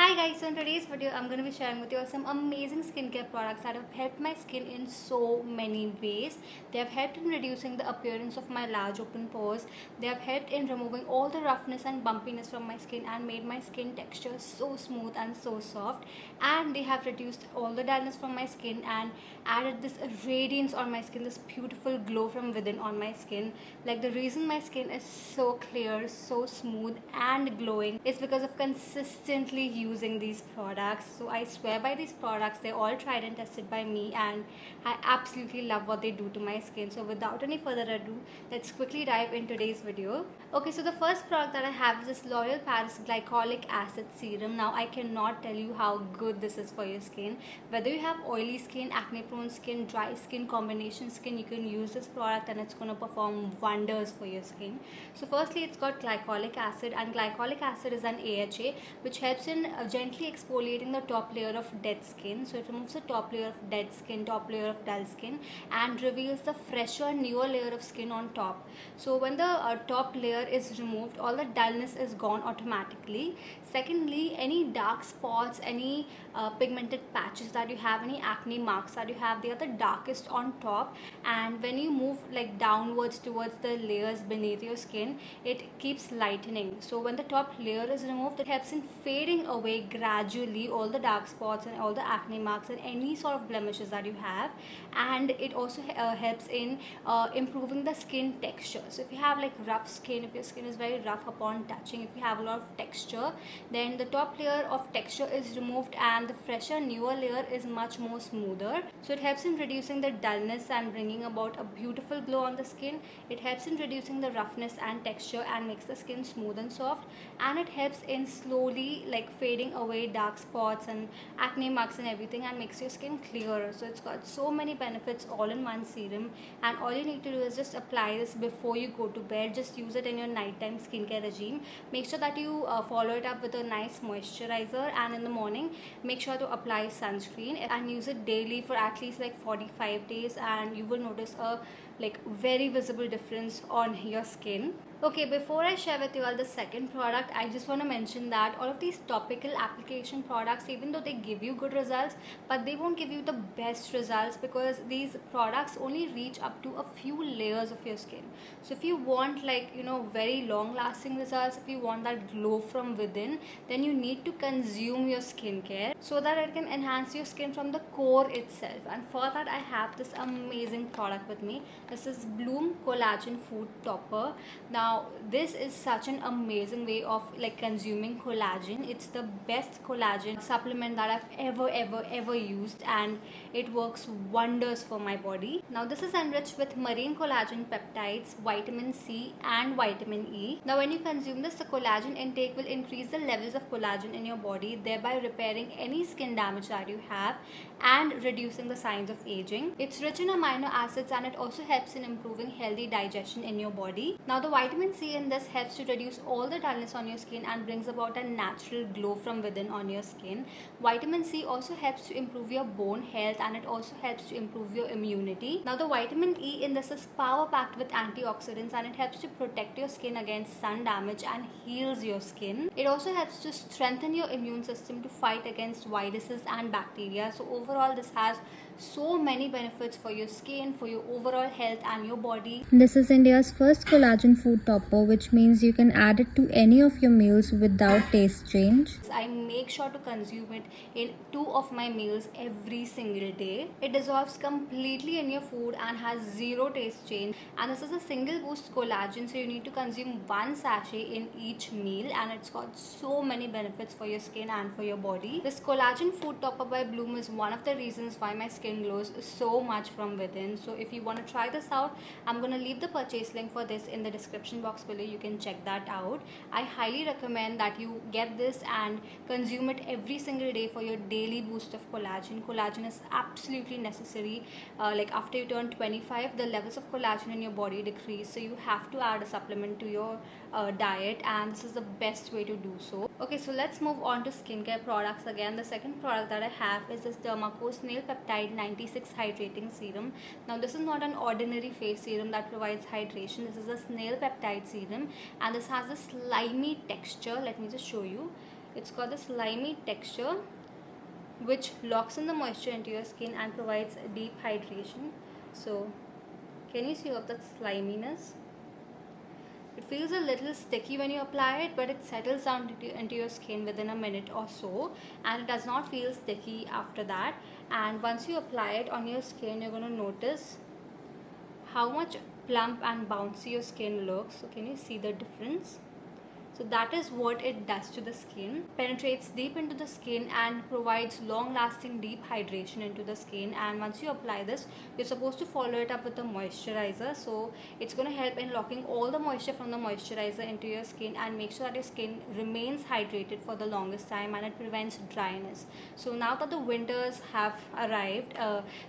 Hi guys, so in today's video I'm going to be sharing with you some amazing skincare products that have helped my skin in so many ways. They have helped in reducing the appearance of my large open pores. They have helped in removing all the roughness and bumpiness from my skin and made my skin texture so smooth and so soft. And they have reduced all the dullness from my skin and added this radiance on my skin, this beautiful glow from within on my skin. Like the reason my skin is so clear, so smooth and glowing is because of consistently using these products. So I swear by these products. They're all tried and tested by me and I absolutely love what they do to my skin. So without any further ado, let's quickly dive in today's video. Okay, so the first product that I have is this L'Oreal Paris Glycolic Acid Serum. Now I cannot tell you how good this is for your skin. Whether you have oily skin, acne prone skin, dry skin, combination skin, you can use this product and it's going to perform wonders for your skin. So firstly, it's got glycolic acid, and glycolic acid is an AHA which helps in gently exfoliating the top layer of dead skin. So it removes the top layer of dead skin, top layer of dull skin, and reveals the fresher, newer layer of skin on top. So when the top layer is removed, all the dullness is gone automatically. Secondly, any dark spots, any pigmented patches that you have, any acne marks that you have, they are the darkest on top, and when you move like downwards towards the layers beneath your skin, it keeps lightening. So when the top layer is removed, it helps in fading away gradually all the dark spots and all the acne marks and any sort of blemishes that you have. And it also helps in improving the skin texture. So if you have like rough skin, if your skin is very rough upon touching, if you have a lot of texture, then the top layer of texture is removed and the fresher, newer layer is much more smoother. So it helps in reducing the dullness and bringing about a beautiful glow on the skin. It helps in reducing the roughness and texture and makes the skin smooth and soft, and it helps in slowly like fading away dark spots and acne marks and everything, and makes your skin clearer. So it's got so many benefits all in one serum, and all you need to do is just apply this before you go to bed. Just use it in your nighttime skincare regime. Make sure that you follow it up with a nice moisturizer, and in the morning make sure to apply sunscreen and use it daily for at least like 45 days, and you will notice a like very visible difference on your skin. Okay, before I share with you all the second product, I just want to mention that all of these topical application products, even though they give you good results, but they won't give you the best results because these products only reach up to a few layers of your skin. So if you want like very long lasting results, if you want that glow from within, then you need to consume your skincare so that it can enhance your skin from the core itself. And for that I have this amazing product with me. This is Bloom Collagen Food Topper. Now this is such an amazing way of like consuming collagen. It's the best collagen supplement that I've ever used, and it works wonders for my body. Now this is enriched with marine collagen peptides, vitamin C and vitamin E. Now when you consume this, the collagen intake will increase the levels of collagen in your body, thereby repairing any skin damage that you have and reducing the signs of aging. It's rich in amino acids, and it also helps in improving healthy digestion in your body. Now the vitamin C in this helps to reduce all the dullness on your skin and brings about a natural glow from within on your skin. Vitamin C also helps to improve your bone health, and it also helps to improve your immunity. Now the vitamin E in this is power packed with antioxidants, and it helps to protect your skin against sun damage and heals your skin. It also helps to strengthen your immune system to fight against viruses and bacteria. So overall this has so many benefits for your skin, for your overall health and your body. This is India's first collagen food topper, which means you can add it to any of your meals without taste change. I make sure to consume it in 2 of my meals every single day. It dissolves completely in your food and has zero taste change, and this is a single boost collagen, so you need to consume 1 sachet in each meal, and it's got so many benefits for your skin and for your body. This collagen food topper by Bloom is one of the reasons why my skin glows so much from within. So if you want to try this out, I'm going to leave the purchase link for this in the description box below. You can check that out. I highly recommend that you get this and consume it every single day for your daily boost of collagen. Collagen is absolutely necessary. Like after you turn 25, the levels of collagen in your body decrease, so you have to add a supplement to your diet, and this is the best way to do so. Okay, so let's move on to skincare products again. The second product that I have is this Dermaco Snail Peptide 96 Hydrating Serum. Now this is not an ordinary face serum that provides hydration. This is a snail peptide serum, and this has a slimy texture. Let me just show you. It's got this slimy texture which locks in the moisture into your skin and provides deep hydration. So can you see all that sliminess? It feels a little sticky when you apply it, but it settles down into your skin within a minute or so, and it does not feel sticky after that. And once you apply it on your skin, you're going to notice how much plump and bouncy your skin looks. So can you see the difference? So that is what it does to the skin. Penetrates deep into the skin and provides long-lasting deep hydration into the skin. And once you apply this, you're supposed to follow it up with a moisturizer. So it's going to help in locking all the moisture from the moisturizer into your skin and make sure that your skin remains hydrated for the longest time, and it prevents dryness. So now that the winters have arrived,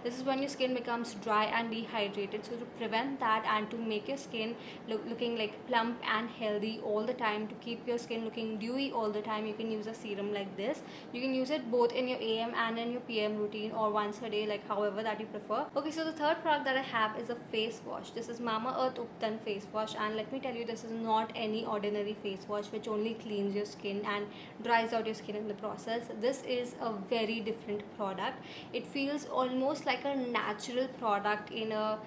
this is when your skin becomes dry and dehydrated. So to prevent that and to make your skin looking like plump and healthy all the time, to keep your skin looking dewy all the time, you can use a serum like this. You can use it both in your AM and in your PM routine, or once a day, like however that you prefer. Okay, so the third product that I have is a face wash. This is Mama Earth Uptan face wash, and let me tell you, this is not any ordinary face wash which only cleans your skin and dries out your skin in the process. This is a very different product. It feels almost like a natural product in a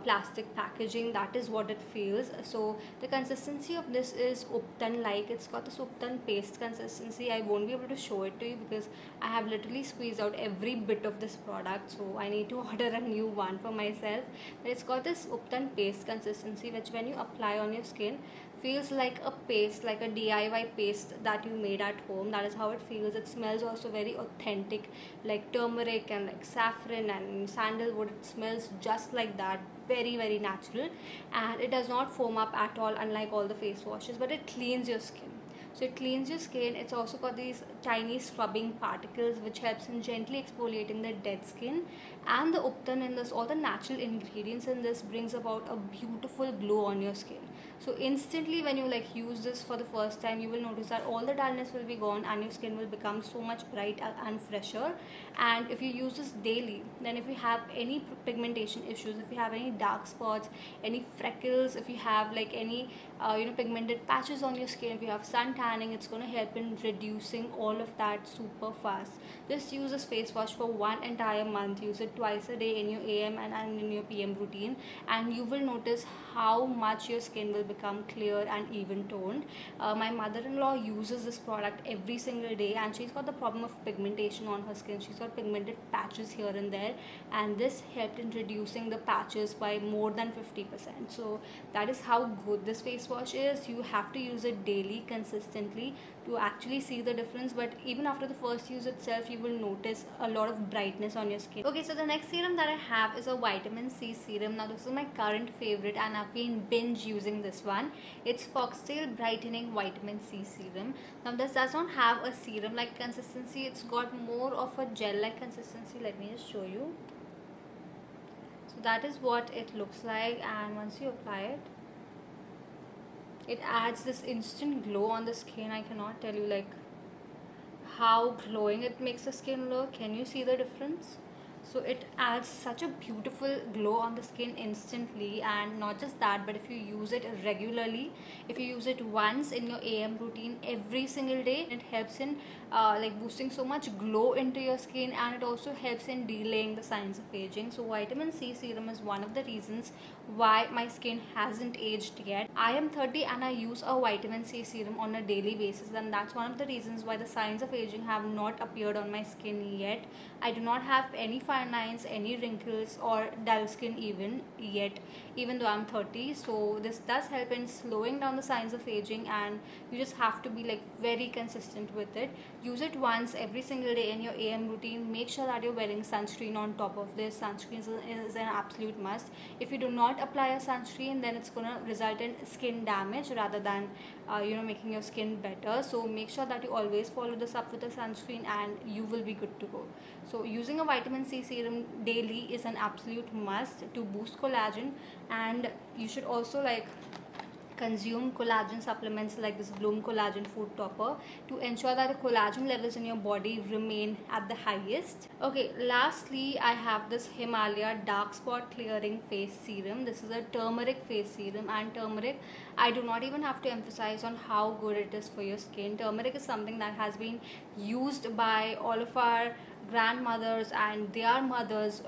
plastic packaging. That is what it feels. So the consistency of this is Uptan like. It's got this Uptan paste consistency. I won't be able to show it to you because I have literally squeezed out every bit of this product, so I need to order a new one for myself. But it's got this Uptan paste consistency which when you apply on your skin feels like a paste, like a DIY paste that you made at home. That is how it feels. It smells also very authentic, like turmeric and like saffron and sandalwood. It smells just like that, very very natural, and it does not foam up at all, unlike all the face washes, but it cleans your skin. So it cleans your skin. It's also got these tiny scrubbing particles which helps in gently exfoliating the dead skin. And the Uptan in this, all the natural ingredients in this brings about a beautiful glow on your skin. So instantly when you like use this for the first time, you will notice that all the dullness will be gone and your skin will become so much bright and fresher. And if you use this daily, then if you have any pigmentation issues, if you have any dark spots, any freckles, if you have like any pigmented patches on your skin, if you have sun tanning, it's going to help in reducing all of that super fast. Just use this face wash for one entire month. Use it twice a day in your AM and in your PM routine, and you will notice how much your skin will become clear and even toned. My mother-in-law uses this product every single day, and she's got the problem of pigmentation on her skin. She's got pigmented patches here and there, and this helped in reducing the patches by more than 50%. So that is how good this face wash is. You have to use it daily consistently to actually see the difference, but even after the first use itself, you will notice a lot of brightness on your skin. Okay, so the next serum that I have is a vitamin C serum. Now this is my current favorite and I've been binge using this one. It's Foxtail Brightening Vitamin C Serum. Now this does not have a serum like consistency. It's got more of a gel like consistency. Let me just show you. So that is what it looks like, and once you apply it, it adds this instant glow on the skin. I cannot tell you like how glowing it makes the skin look. Can you see the difference? So it adds such a beautiful glow on the skin instantly. And not just that, but if you use it regularly, if you use it once in your AM routine every single day, it helps in like boosting so much glow into your skin, and it also helps in delaying the signs of aging. So vitamin C serum is one of the reasons why my skin hasn't aged yet. I am 30 and I use a vitamin C serum on a daily basis, and that's one of the reasons why the signs of aging have not appeared on my skin yet. I do not have any fine lines, any wrinkles or dull skin even though I'm 30. So this does help in slowing down the signs of aging, and you just have to be like very consistent with it. Use it once every single day in your AM routine. Make sure that you're wearing sunscreen on top of this. Sunscreen is an absolute must. If you do not apply a sunscreen, then it's going to result in skin damage rather than making your skin better. So make sure that you always follow this up with a sunscreen and you will be good to go. So using a vitamin C serum daily is an absolute must to boost collagen, and you should also like consume collagen supplements like this Bloom Collagen Food Topper to ensure that the collagen levels in your body remain at the highest. Okay, lastly, I have this Himalaya Dark Spot Clearing Face Serum. This is a turmeric face serum, and turmeric, I do not even have to emphasize on how good it is for your skin. Turmeric is something that has been used by all of our grandmothers and their mothers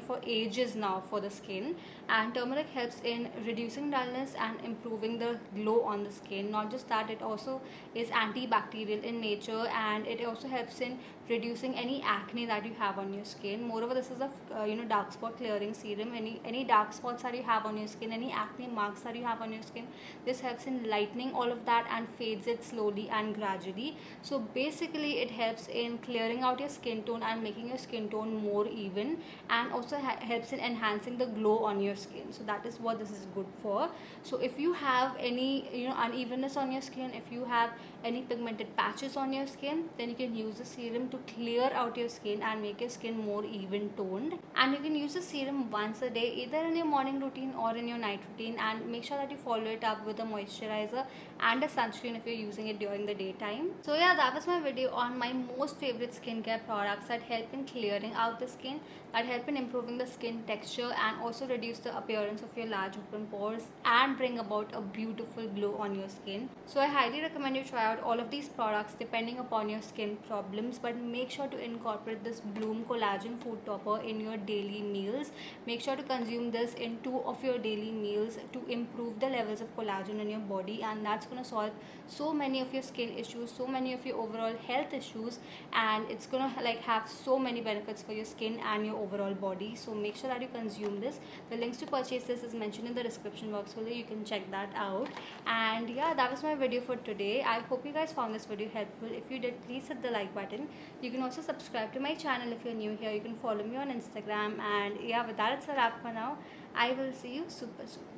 for ages now for the skin. And turmeric helps in reducing dullness and improving the glow on the skin. Not just that, it also is antibacterial in nature, and it also helps in reducing any acne that you have on your skin. Moreover, this is a dark spot clearing serum. Any dark spots that you have on your skin, any acne marks that you have on your skin, this helps in lightening all of that and fades it slowly and gradually. So basically it helps in clearing out your skin tone and making your skin tone more even, and also helps in enhancing the glow on your skin. So that is what this is good for. So if you have any unevenness on your skin, if you have any pigmented patches on your skin, then you can use the serum to clear out your skin and make your skin more even toned. And you can use the serum once a day, either in your morning routine or in your night routine, and make sure that you follow it up with a moisturizer and a sunscreen if you're using it during the daytime. So yeah, that was my video on my most favorite skincare products that help in clearing out the skin, that help in improving the skin texture, and also reduce the appearance of your large open pores and bring about a beautiful glow on your skin. So I highly recommend you try out all of these products depending upon your skin problems, but make sure to incorporate this Bloom Collagen Food Topper in your daily meals. Make sure to consume this in 2 of your daily meals to improve the levels of collagen in your body, and that's going to solve so many of your skin issues, so many of your overall health issues, and it's going to have so many benefits for your skin and your overall body. So make sure that you consume this. The links to purchase this is mentioned in the description box below. You can check that out. And yeah, that was my video for today. I hope you guys found this video helpful. If you did, please hit the like button. You can also subscribe to my channel if you're new here. You can follow me on Instagram. And yeah, with that, it's a wrap for now. I will see you super soon.